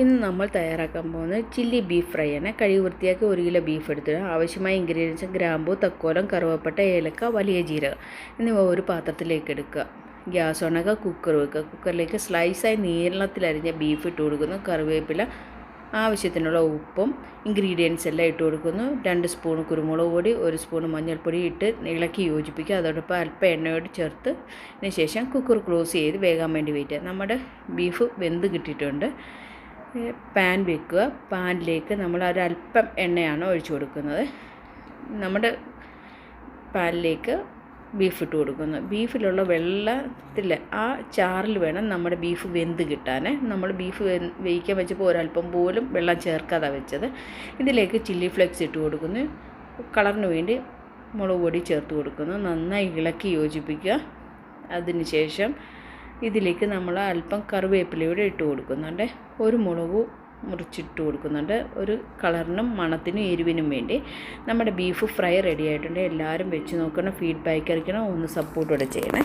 ഇന്ന് നമ്മൾ തയ്യാറാക്കാൻ പോകുന്നത് ചില്ലി ബീഫ് ഫ്രൈ ആണ്. കഴുകി വൃത്തിയാക്കി 1 കിലോ ബീഫ് എടുത്തിടുക. ആവശ്യമായ ഇൻഗ്രീഡിയൻസ് ഗ്രാമ്പൂ, തക്കോലം, കറുവപ്പട്ട, ഏലക്ക, വലിയ ജീരകം എന്നിവ ഒരു പാത്രത്തിലേക്ക് എടുക്കുക. ഗ്യാസ് ഓണാക്കുക, കുക്കർ വെക്കുക. കുക്കറിലേക്ക് സ്ലൈസായി നീളത്തിലരിഞ്ഞ ബീഫ് ഇട്ട് കൊടുക്കുന്നു. കറിവേപ്പില, ആവശ്യത്തിനുള്ള ഉപ്പും ഇൻഗ്രീഡിയൻസ് എല്ലാം ഇട്ട് കൊടുക്കുന്നു. 2 സ്പൂൺ കുരുമുളക് പൊടി, 1 സ്പൂൺ മഞ്ഞൾപ്പൊടി ഇട്ട് ഇളക്കി യോജിപ്പിക്കുക. അതോടൊപ്പം അല്പം എണ്ണയോട് ചേർത്തതിന് ശേഷം കുക്കർ ക്ലോസ് ചെയ്ത് വേകാൻ വേണ്ടി വെയിറ്റ് ചെയ്യുക. നമ്മുടെ ബീഫ് വെന്ത് കിട്ടിയിട്ടുണ്ട്. പാൻ വെക്കുക. പാനിലേക്ക് നമ്മൾ ഒരല്പം എണ്ണയാണ് ഒഴിച്ചു കൊടുക്കുന്നത്. നമ്മുടെ പാനിലേക്ക് ബീഫ് ഇട്ട് കൊടുക്കുന്നു. ബീഫിലുള്ള വെള്ളത്തിൽ ആ ചാറിൽ വേണം നമ്മുടെ ബീഫ് വെന്ത് കിട്ടാൻ. നമ്മൾ ബീഫ് വേവിക്കാൻ വെച്ചപ്പോൾ ഒരല്പം പോലും വെള്ളം ചേർക്കാതെ വെച്ചത്. ഇതിലേക്ക് ചില്ലി ഫ്ലേക്സ് ഇട്ട് കൊടുക്കുന്നു. കളറിന് വേണ്ടി മുളക് പൊടി ചേർത്ത് കൊടുക്കുന്നു. നന്നായി ഇളക്കി യോജിപ്പിക്കുക. അതിനുശേഷം ഇതിലേക്ക് നമ്മൾ അല്പം കറിവേപ്പിലയൂടെ ഇട്ട് കൊടുക്കുന്നുണ്ട്. ഒരു മുളക് മുറിച്ചിട്ട് കൊടുക്കുന്നുണ്ട്. ഒരു കളറിനും മണത്തിനും എരിവിനും വേണ്ടി. നമ്മുടെ ബീഫ് ഫ്രൈ റെഡി ആയിട്ടുണ്ട്. എല്ലാവരും വെച്ച് നോക്കണം, ഫീഡ്ബാക്ക് അറിയിക്കണം, ഒന്ന് സപ്പോർട്ടോടെ ചെയ്യണേ.